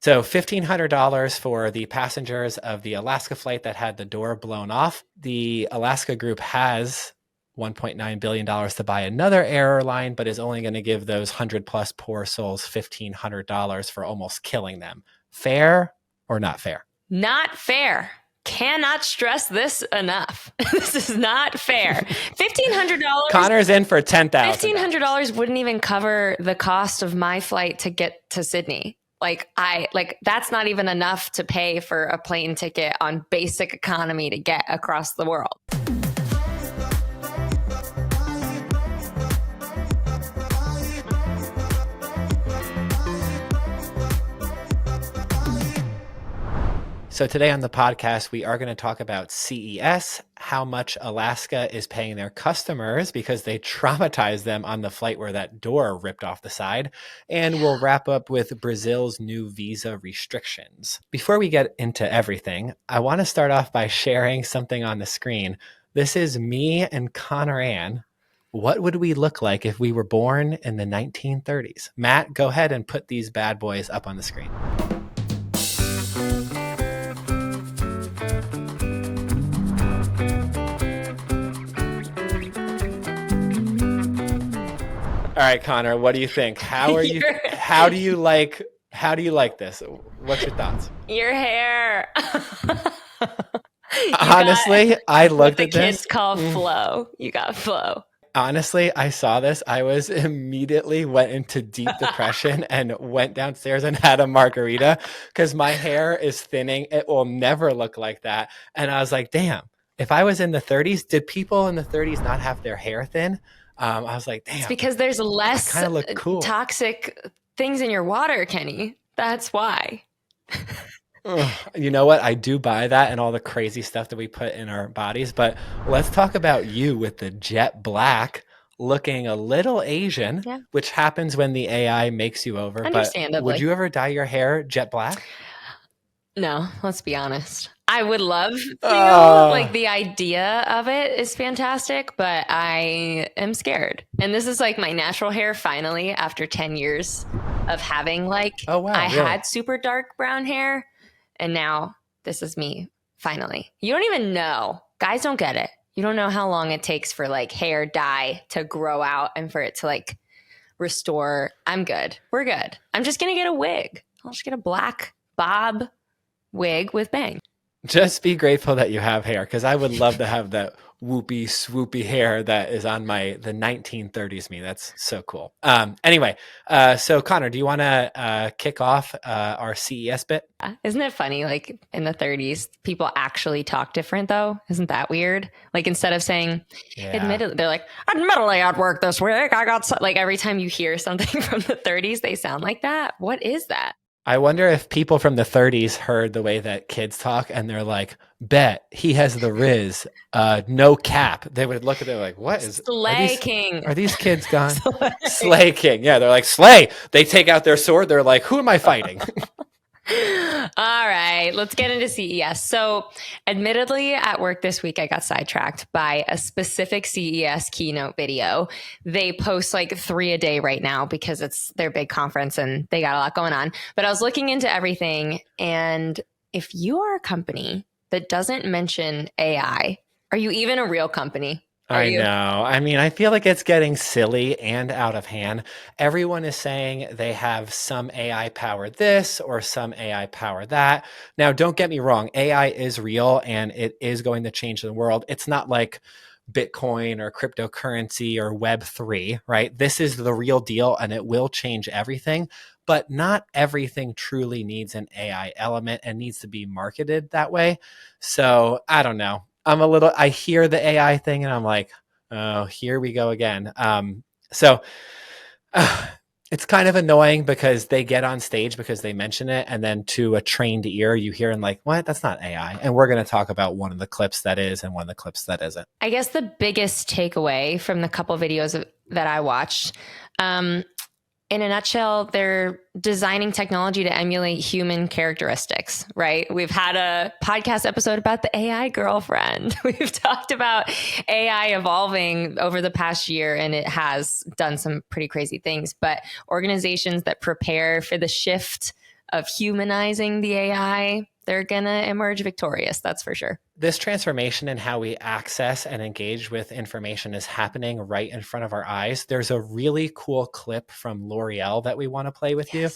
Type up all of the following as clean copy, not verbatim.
So $1,500 for the passengers of the Alaska flight that had the door blown off. The Alaska group has $1.9 billion to buy another airline, but is only going to give those 100 plus poor souls $1,500 for almost killing them. Fair or not fair? Not fair. Cannot stress this enough. This is not fair. $1,500. Connor's in for $10,000. $1,500 wouldn't even cover the cost of my flight to get to Sydney. That's not even enough to pay for a plane ticket on basic economy to get across the world. So today on the podcast, we are going to talk about CES, how much Alaska is paying their customers because they traumatized them on the flight where that door ripped off the side. And we'll wrap up with Brazil's new visa restrictions. Before we get into everything, I want to start off by sharing something on the screen. This is me and Connor Ann. What would we look like if we were born in the 1930s? Matt, go ahead and put these bad boys up on the screen. All right, Connor, what do you think? How do you like this? What's your thoughts? Your hair. Honestly, I looked at this. The kids call flow. You got flow. Honestly, I saw this. I was immediately went into deep depression and went downstairs and had a margarita because my hair is thinning. It will never look like that. And I was like, damn, if I was in the 30s, did people in the 30s not have their hair thin? I was like, damn. It's because there's less cool. toxic things in your water, Kenny. That's why. You know what? I do buy that and all the crazy stuff that we put in our bodies. But let's talk about you with the jet black, looking a little Asian, which happens when the AI makes you over. Understandably. But would you ever dye your hair jet black? No, let's be honest. I would love to. The idea of it is fantastic, but I am scared. And this is like my natural hair finally after 10 years of having had super dark brown hair. And now this is me finally. You don't even know. Guys don't get it. You don't know how long it takes for hair dye to grow out and for it to restore. I'm good. We're good. I'm just going to get a wig. I'll just get a black bob wig with bangs. Just be grateful that you have hair, because I would love to have that whoopy swoopy hair that is on the 1930s me. That's so cool. Anyway, so Connor, do you want to kick off our CES bit? Isn't it funny? In the 30s, people actually talk different though. Isn't that weird? Instead of saying, admittedly, they're like, admittedly at work this week, I got every time you hear something from the 30s, they sound like that. What is that? I wonder if people from the 30s heard the way that kids talk and they're like, bet he has the Riz, no cap. They would look at it like, what is Slay King? Are these kids gone? Slay King. Yeah, they're like, Slay. They take out their sword. They're like, who am I fighting? All right, let's get into CES. So admittedly, at work this week, I got sidetracked by a specific CES keynote video. They post 3 a day right now because it's their big conference and they got a lot going on. But I was looking into everything. And if you are a company that doesn't mention AI, are you even a real company? I know. I mean, I feel like it's getting silly and out of hand. Everyone is saying they have some AI power this or some AI power that. Now, don't get me wrong. AI is real and it is going to change the world. It's not like Bitcoin or cryptocurrency or Web3, right? This is the real deal and it will change everything. But not everything truly needs an AI element and needs to be marketed that way. So I don't know. I hear the AI thing and I'm like, oh, here we go again. So it's kind of annoying because they get on stage because they mention it. And then to a trained ear, you hear and like, what? That's not AI. And we're going to talk about one of the clips that is and one of the clips that isn't. I guess the biggest takeaway from the couple videos that I watched, in a nutshell, they're designing technology to emulate human characteristics, right? We've had a podcast episode about the AI girlfriend. We've talked about AI evolving over the past year, and it has done some pretty crazy things. But organizations that prepare for the shift of humanizing the AI, they're going to emerge victorious. That's for sure. This transformation in how we access and engage with information is happening right in front of our eyes. There's a really cool clip from L'Oreal that we want to play with you.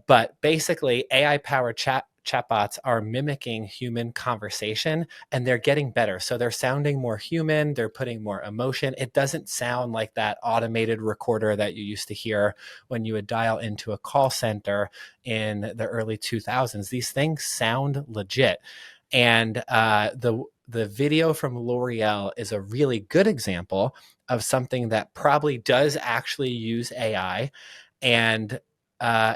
But basically, AI-powered chatbots are mimicking human conversation, and they're getting better. So they're sounding more human. They're putting more emotion. It doesn't sound like that automated recorder that you used to hear when you would dial into a call center in the early 2000s. These things sound legit. And the video from L'Oreal is a really good example of something that probably does actually use AI. And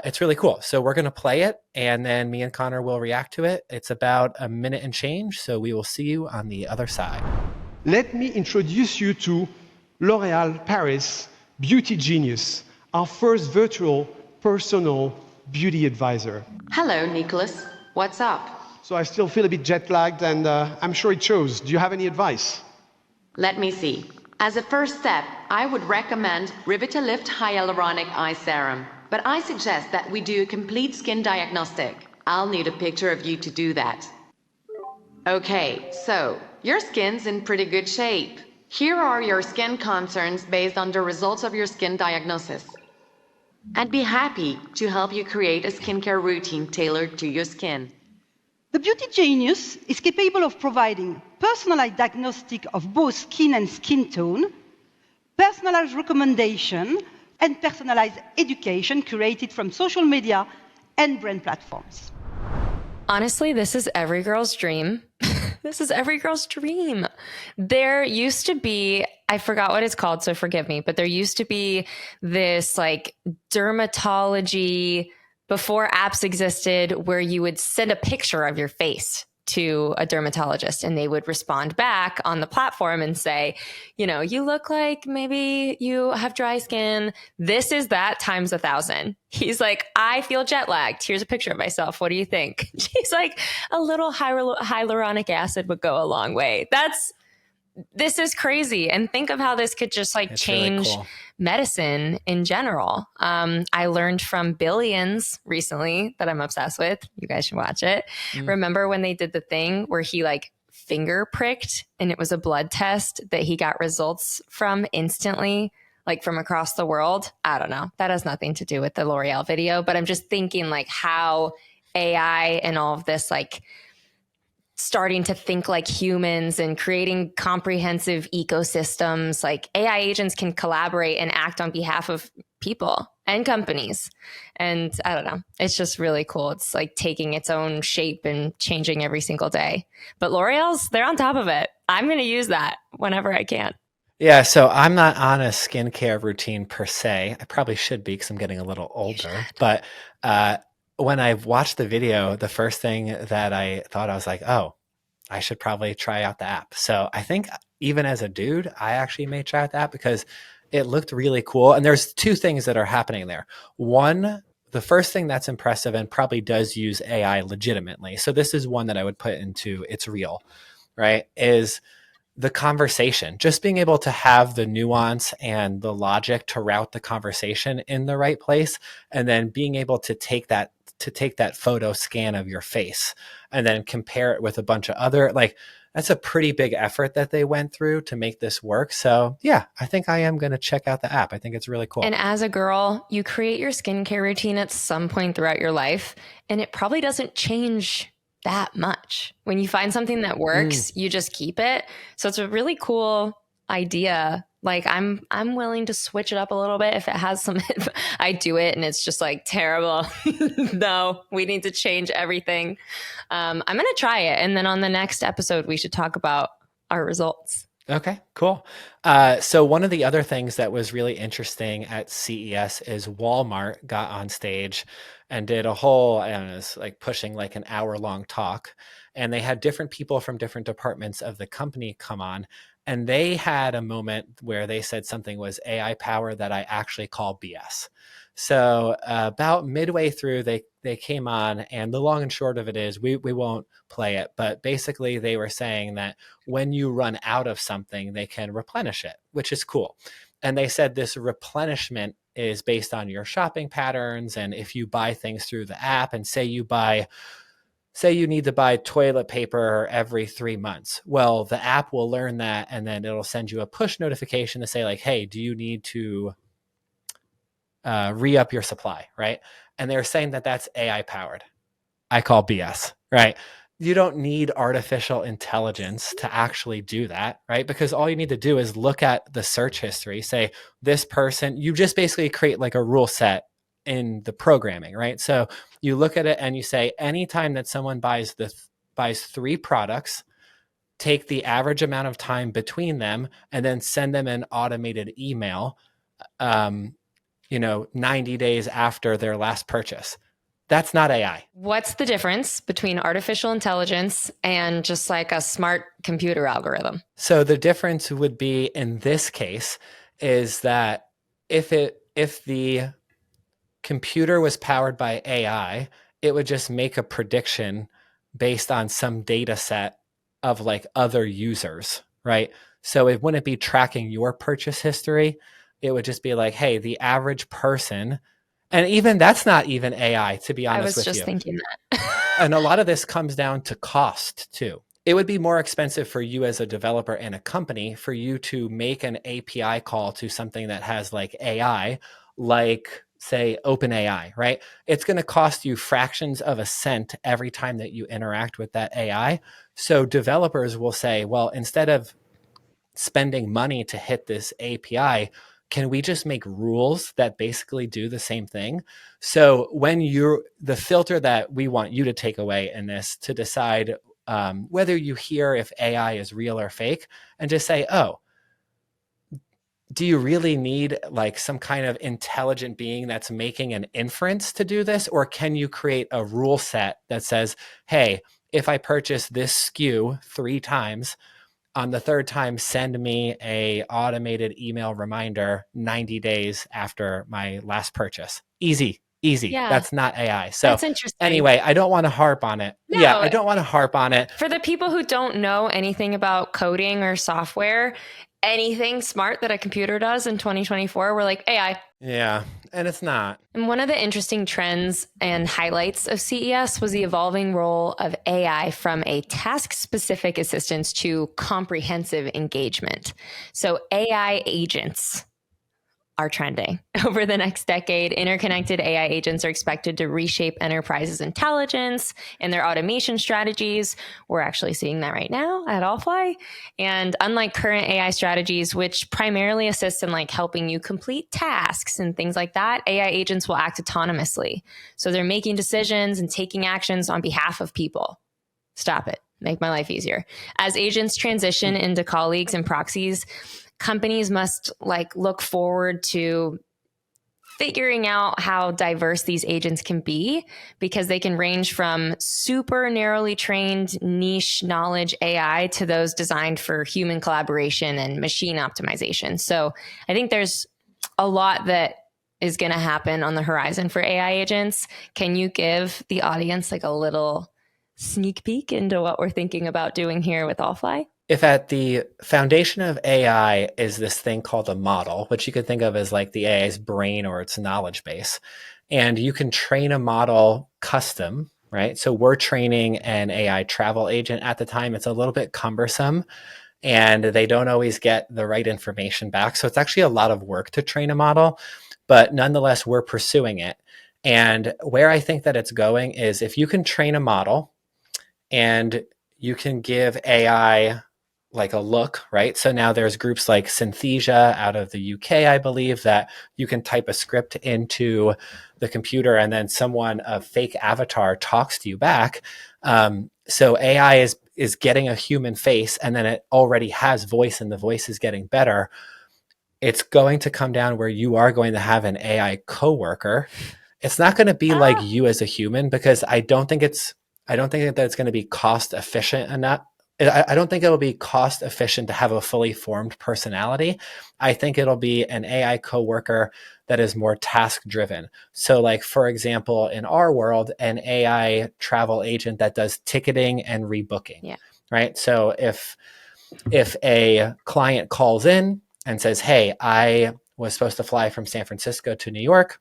it's really cool. So we're going to play it, and then me and Connor will react to it. It's about a minute and change, so we will see you on the other side. Let me introduce you to L'Oréal Paris Beauty Genius, our first virtual personal beauty advisor. Hello, Nicholas. What's up? So I still feel a bit jet-lagged, and I'm sure it shows. Do you have any advice? Let me see. As a first step, I would recommend Rivitalift Hyaluronic Eye Serum. But I suggest that we do a complete skin diagnostic. I'll need a picture of you to do that. Okay, so your skin's in pretty good shape. Here are your skin concerns based on the results of your skin diagnosis. I'd be happy to help you create a skincare routine tailored to your skin. The Beauty Genius is capable of providing personalized diagnostic of both skin and skin tone, personalized recommendation, and personalized education curated from social media and brand platforms. Honestly, this is every girl's dream. This is every girl's dream. There used to be, I forgot what it's called, so forgive me, but there used to be this like dermatology before apps existed where you would send a picture of your face to a dermatologist and they would respond back on the platform and say, you know, you look like maybe you have dry skin. This is that times 1,000. He's like, I feel jet lagged. Here's a picture of myself. What do you think? She's like, a little hyaluronic acid would go a long way. This is crazy. And think of how this could just like change really cool. Medicine in general. I learned from Billions recently that I'm obsessed with. You guys should watch it. Remember when they did the thing where he like finger pricked and it was a blood test that he got results from instantly, like from across the world? I don't know. That has nothing to do with the L'Oreal video, but I'm just thinking like how AI and all of this like starting to think like humans and creating comprehensive ecosystems. Like AI agents can collaborate and act on behalf of people and companies. And I don't know, it's just really cool. It's like taking its own shape and changing every single day. But L'Oreal's, they're on top of it. I'm going to use that whenever I can. Yeah, so I'm not on a skincare routine per se. I probably should be because I'm getting a little older. But when I watched the video, the first thing that I thought, I was like, oh, I should probably try out the app. So I think even as a dude, I actually may try out the app because it looked really cool. And there's two things that are happening there. One, the first thing that's impressive and probably does use AI legitimately. So this is one that I would put into it's real, right? Is the conversation, just being able to have the nuance and the logic to route the conversation in the right place. And then being able to take that photo scan of your face and then compare it with a bunch of other, like that's a pretty big effort that they went through to make this work. So yeah, I think I am going to check out the app. I think it's really cool. And as a girl, you create your skincare routine at some point throughout your life, and it probably doesn't change that much. When you find something that works, you just keep it. So it's a really cool idea. Like I'm willing to switch it up a little bit if it has some, I do it and it's just like terrible. No, we need to change everything. I'm going to try it. And then on the next episode, we should talk about our results. Okay, cool. So one of the other things that was really interesting at CES is Walmart got on stage and did a whole, I don't know, it's like pushing like an hour-long talk. And they had different people from different departments of the company come on. And they had a moment where they said something was AI power that I actually call BS. So about midway through, they came on, and the long and short of it is we won't play it. But basically, they were saying that when you run out of something, they can replenish it, which is cool. And they said this replenishment is based on your shopping patterns. And if you buy things through the app, and say you need to buy toilet paper every 3 months. Well, the app will learn that, and then it'll send you a push notification to say like, hey, do you need to re-up your supply, right? And they're saying that that's AI powered. I call BS, right? You don't need artificial intelligence to actually do that, right? Because all you need to do is look at the search history, say this person, you just basically create like a rule set in the programming, right? So you look at it and you say, anytime that someone buys 3 products, take the average amount of time between them and then send them an automated email, 90 days after their last purchase. That's not AI. What's the difference between artificial intelligence and just like a smart computer algorithm? So the difference would be in this case is that if the computer was powered by AI, it would just make a prediction based on some data set of like other users, right? So it wouldn't be tracking your purchase history. It would just be like, hey, the average person, and even that's not even AI, to be honest with you. I was just thinking that. And a lot of this comes down to cost too. It would be more expensive for you as a developer and a company for you to make an API call to something that has like AI, like say OpenAI, right? It's going to cost you fractions of a cent every time that you interact with that AI. So developers will say, well, instead of spending money to hit this API, can we just make rules that basically do the same thing? So when the filter that we want you to take away in this to decide whether you hear if AI is real or fake, and just say, oh, do you really need like some kind of intelligent being that's making an inference to do this? Or can you create a rule set that says, hey, if I purchase this SKU 3 times, on the 3rd time, send me a automated email reminder 90 days after my last purchase. Easy. Yeah. That's not AI. So that's interesting. Anyway, I don't want to harp on it. No, yeah, I don't want to harp on it. For the people who don't know anything about coding or software, anything smart that a computer does in 2024, we're like AI. Yeah, and it's not. And one of the interesting trends and highlights of CES was the evolving role of AI from a task-specific assistance to comprehensive engagement. So AI agents are trending. Over the next decade, interconnected AI agents are expected to reshape enterprises' intelligence and their automation strategies. We're actually seeing that right now at Allfly. And unlike current AI strategies, which primarily assist in like helping you complete tasks and things like that, AI agents will act autonomously. So they're making decisions and taking actions on behalf of people. Stop it. Make my life easier. As agents transition into colleagues and proxies, companies must like look forward to figuring out how diverse these agents can be, because they can range from super narrowly trained niche knowledge AI to those designed for human collaboration and machine optimization. So I think there's a lot that is going to happen on the horizon for AI agents. Can you give the audience like a little sneak peek into what we're thinking about doing here with Allfly? If at the foundation of AI is this thing called a model, which you could think of as like the AI's brain or its knowledge base, and you can train a model custom, right? So we're training an AI travel agent at the time. It's a little bit cumbersome and they don't always get the right information back. So it's actually a lot of work to train a model, but nonetheless, we're pursuing it. And where I think that it's going is if you can train a model and you can give AI like a look, right? So now there's groups like Synthesia out of the UK, I believe, that you can type a script into the computer and then a fake avatar talks to you back. So AI is getting a human face and then it already has voice and the voice is getting better. It's going to come down where you are going to have an AI coworker. It's not going to be like you as a human, because I don't think that it's going to be cost efficient enough. I don't think it'll be cost efficient to have a fully formed personality. I think it'll be an AI coworker that is more task driven. So like, for example, in our world, an AI travel agent that does ticketing and rebooking, right? So if a client calls in and says, hey, I was supposed to fly from San Francisco to New York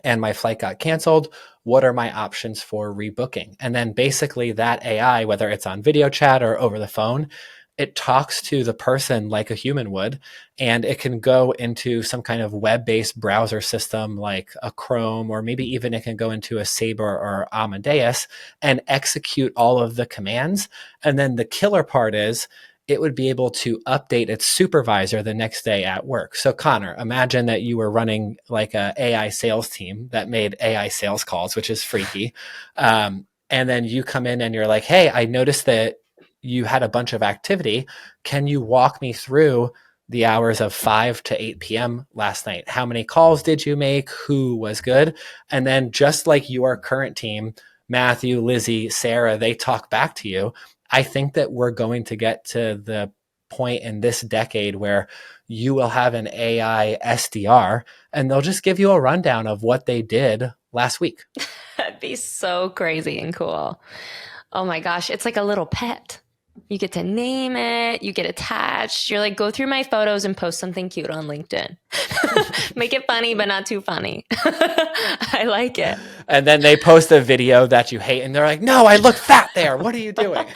and my flight got canceled. What are my options for rebooking? And then basically that AI, whether it's on video chat or over the phone, it talks to the person like a human would, and it can go into some kind of web-based browser system like a Chrome, or maybe even it can go into a Sabre or Amadeus and execute all of the commands. And then the killer part is it would be able to update its supervisor the next day at work. So Connor, imagine that you were running like a AI sales team that made AI sales calls, which is freaky. And then you come in and you're like, hey, I noticed that you had a bunch of activity. Can you walk me through the hours of 5 to 8 p.m. last night? How many calls did you make? Who was good? And then just like your current team, Matthew, Lizzie, Sarah, they talk back to you. I think that we're going to get to the point in this decade where you will have an AI SDR and they'll just give you a rundown of what they did last week. That'd be so crazy and cool. Oh my gosh, it's like a little pet. You get to name it, you get attached. You're like, go through my photos and post something cute on LinkedIn. Make it funny, but not too funny. I like it. And then they post a video that you hate and they're like, no, I look fat there. What are you doing?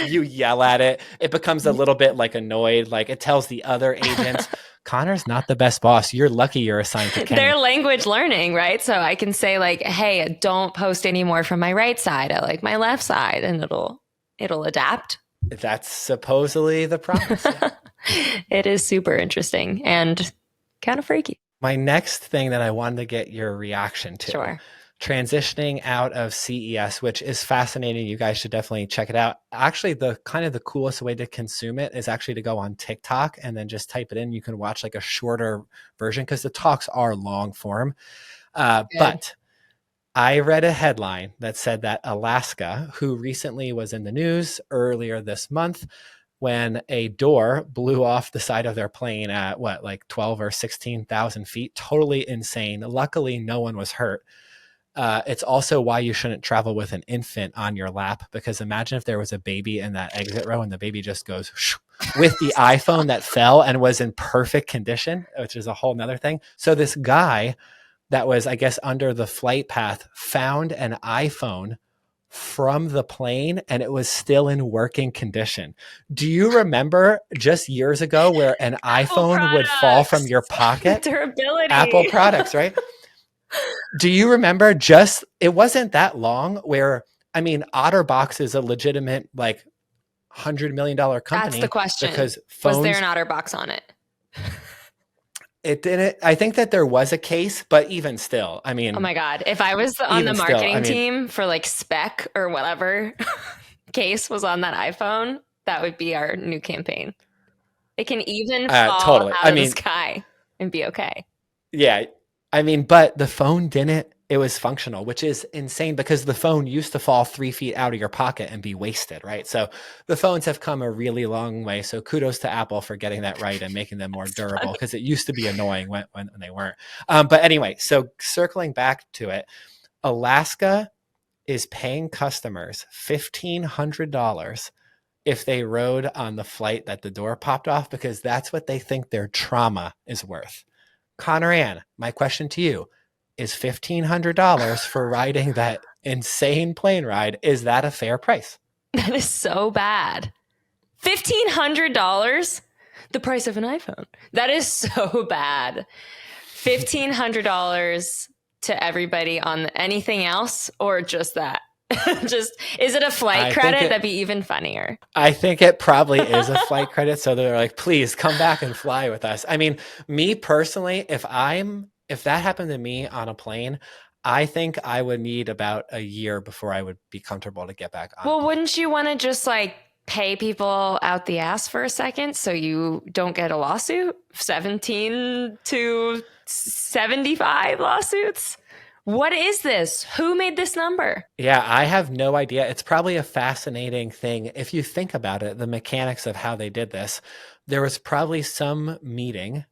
You yell at it. It becomes a little bit like annoyed. Like it tells the other agents, Connor's not the best boss. You're lucky you're assigned to Kenny. They're language learning, right? So I can say like, hey, don't post anymore from my right side. I like my left side, and it'll adapt. That's supposedly the promise. Yeah. It is super interesting and kind of freaky. My next thing that I wanted to get your reaction to, Sure. transitioning out of CES, which is fascinating. You guys should definitely check it out. Actually, the coolest way to consume it is actually to go on TikTok and then just type it in. You can watch like a shorter version because the talks are long form. But I read a headline that said that Alaska, who recently was in the news earlier this month when a door blew off the side of their plane at like 12 or 16,000 feet, totally insane. Luckily, no one was hurt. It's also why you shouldn't travel with an infant on your lap, because imagine if there was a baby in that exit row and the baby just goes with the iPhone that fell and was in perfect condition, which is a whole nother thing. So this guy that was, I guess, under the flight path found an iPhone from the plane and it was still in working condition. Do you remember just years ago where an iPhone would fall from your pocket? Durability. Apple products, right? Do you remember it wasn't that long where, I mean, OtterBox is a legitimate like $100 million company. That's the question. Because phones, was there an OtterBox on it? It didn't. I think that there was a case, but even still, I mean, oh my God. If I was on the marketing team for like spec or whatever case was on that iPhone, that would be our new campaign. It can even fall out of the sky and be okay. Yeah. I mean, but the phone didn't. It was functional, which is insane because the phone used to fall 3 feet out of your pocket and be wasted, right? So the phones have come a really long way. So kudos to Apple for getting that right and making them more durable, because it used to be annoying when they weren't. But anyway, so circling back to it, Alaska is paying customers $1,500 if they rode on the flight that the door popped off, because that's what they think their trauma is worth. Connor Ann, my question to you, is $1,500 for riding that insane plane ride, is that a fair price? That is so bad. $1,500? The price of an iPhone. That is so bad. $1,500 to everybody on anything else, or just that? Is it a flight credit? That'd be even funnier. I think it probably is a flight credit. So they're like, please come back and fly with us. I mean, me personally, if that happened to me on a plane, I think I would need about a year before I would be comfortable to get back on. Well, wouldn't you want to just like pay people out the ass for a second so you don't get a lawsuit? 17 to 75 lawsuits? What is this? Who made this number? Yeah, I have no idea. It's probably a fascinating thing. If you think about it, the mechanics of how they did this, there was probably some meeting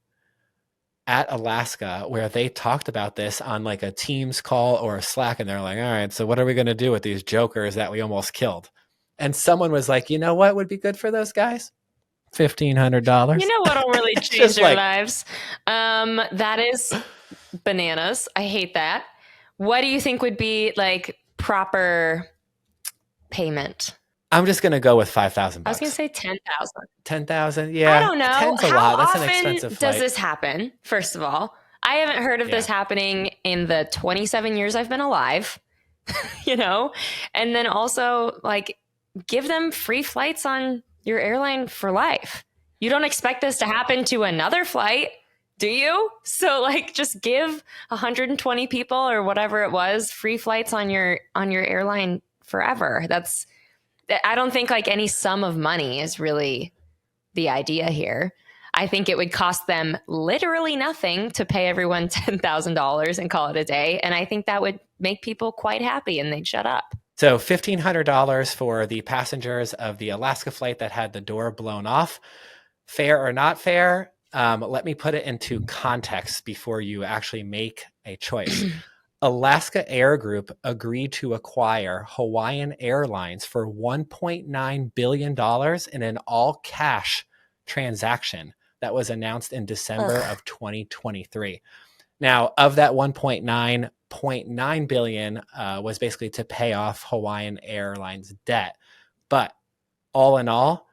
at Alaska where they talked about this on like a Teams call or a Slack, and they're like, all right, so what are we going to do with these jokers that we almost killed? And someone was like, you know what would be good for those guys? $1,500. You know what'll really change Just their like- lives? That is bananas. I hate that. What do you think would be like proper payment? I'm just gonna go with $5,000. I was going to say 10,000. 10,000. Yeah, I don't know. 10's a How lot. That's an often expensive flight. does this happen? First of all, I haven't heard of this happening in the 27 years I've been alive, you know? And then also, like, give them free flights on your airline for life. You don't expect this to happen to another flight, do you? So, like, just give 120 people or whatever it was free flights on your airline forever. I don't think like any sum of money is really the idea here. I think it would cost them literally nothing to pay everyone $10,000 and call it a day. And I think that would make people quite happy and they'd shut up. So $1,500 for the passengers of the Alaska flight that had the door blown off. Fair or not fair? Let me put it into context before you actually make a choice. Alaska Air Group agreed to acquire Hawaiian Airlines for $1.9 billion in an all-cash transaction that was announced in December of 2023. Now, of that 1.9 billion was basically to pay off Hawaiian Airlines debt. But all in all,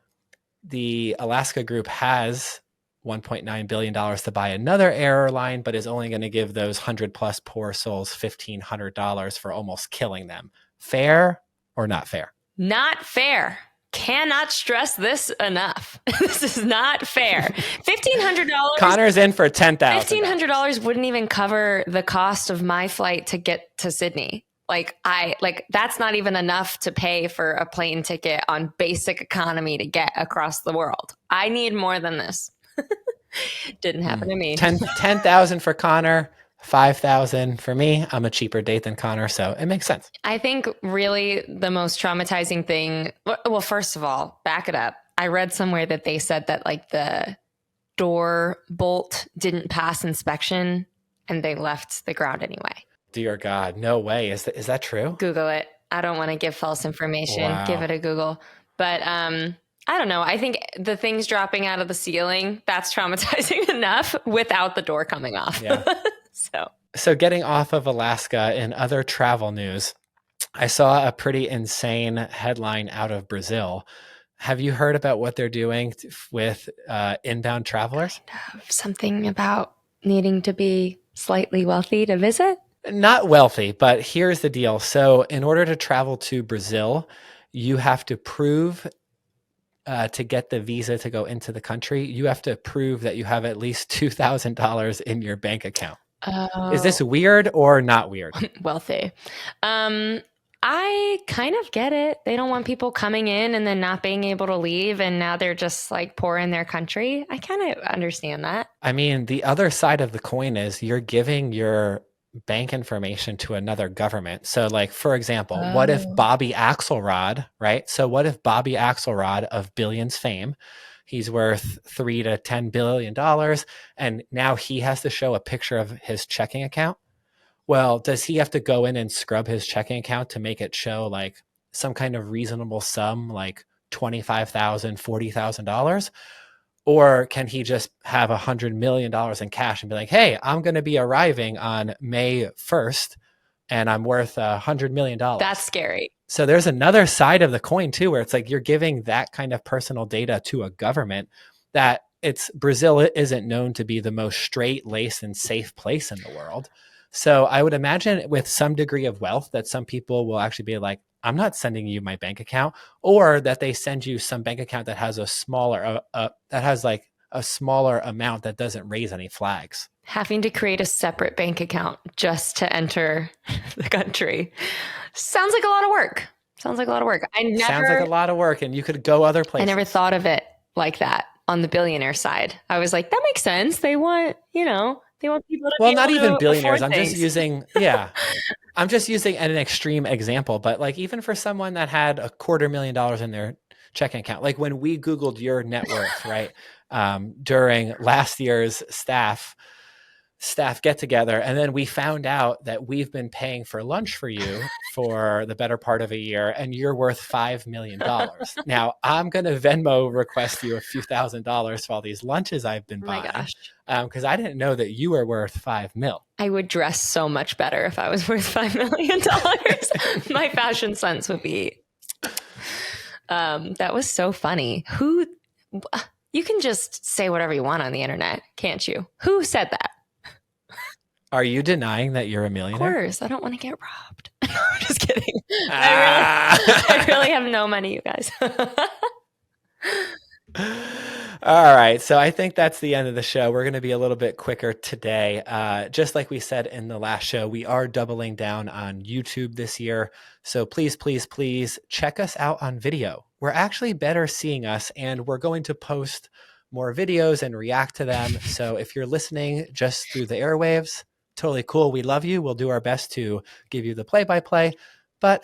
the Alaska Group has $1.9 billion to buy another airline, but is only going to give those 100 plus poor souls $1,500 for almost killing them. Fair or not fair? Not fair. Cannot stress this enough. This is not fair. $1,500. Connor's in for $10,000. $1,500 wouldn't even cover the cost of my flight to get to Sydney. That's not even enough to pay for a plane ticket on basic economy to get across the world. I need more than this. Didn't happen to me. 10,000 for Connor, 5,000 for me. I'm a cheaper date than Connor, so it makes sense. I think really the most traumatizing thing, well, first of all, back it up. I read somewhere that they said that like the door bolt didn't pass inspection and they left the ground anyway. Dear God, no way. Is that true? Google it. I don't want to give false information. Wow. Give it a Google. But I don't know. I think the things dropping out of the ceiling, that's traumatizing enough without the door coming off. Yeah. So getting off of Alaska, in other travel news, I saw a pretty insane headline out of Brazil. Have you heard about what they're doing with inbound travelers? Something about needing to be slightly wealthy to visit? Not wealthy, but here's the deal. So in order to travel to Brazil, you have to prove to get the visa to go into the country, you have to prove that you have at least $2,000 in your bank account. Is this weird or not weird? Wealthy. I kind of get it. They don't want people coming in and then not being able to leave. And now they're just like poor in their country. I kind of understand that. I mean, the other side of the coin is you're giving your bank information to another government. So like, for example, what if Bobby Axelrod, right? So what if Bobby Axelrod of Billions fame, he's worth $3 to $10 billion, and now he has to show a picture of his checking account? Well, does he have to go in and scrub his checking account to make it show like some kind of reasonable sum, like $25,000, $40,000? Or can he just have $100 million in cash and be like, hey, I'm going to be arriving on May 1st and I'm worth $100 million? That's scary. So there's another side of the coin too, where it's like you're giving that kind of personal data to a government that Brazil isn't known to be the most straight-laced and safe place in the world. So I would imagine with some degree of wealth that some people will actually be like, I'm not sending you my bank account, or that they send you some bank account that has a smaller, a smaller amount that doesn't raise any flags. Having to create a separate bank account just to enter the country sounds like a lot of work. Sounds like a lot of work, and you could go other places. I never thought of it like that on the billionaire side. I was like, that makes sense. They want people to well, be not able even to billionaires. afford things. I'm just using an extreme example, but like even for someone that had $250,000 in their checking account, like when we Googled your net worth, right? During last year's staff get together. And then we found out that we've been paying for lunch for you for the better part of a year, and you're worth $5 million. Now, I'm going to Venmo request you a few $1,000s for all these lunches I've been buying. my gosh. Because I didn't know that you were worth $5 million. I would dress so much better if I was worth $5 million. My fashion sense would be. That was so funny. You can just say whatever you want on the internet, can't you? Who said that? Are you denying that you're a millionaire? Of course. I don't want to get robbed. I'm just kidding. I really have no money, you guys. All right. So I think that's the end of the show. We're going to be a little bit quicker today. Just like we said in the last show, we are doubling down on YouTube this year. So please, please, please check us out on video. We're actually better seeing us, and we're going to post more videos and react to them. So if you're listening just through the airwaves, totally cool. We love you. We'll do our best to give you the play-by-play, but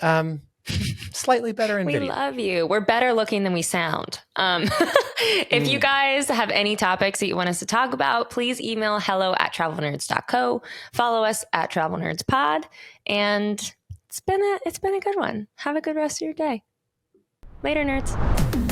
slightly better in video. We love you. We're better looking than we sound. If you guys have any topics that you want us to talk about, please email hello@travelnerds.co. Follow us at travelnerdspod. And it's been a good one. Have a good rest of your day. Later, nerds.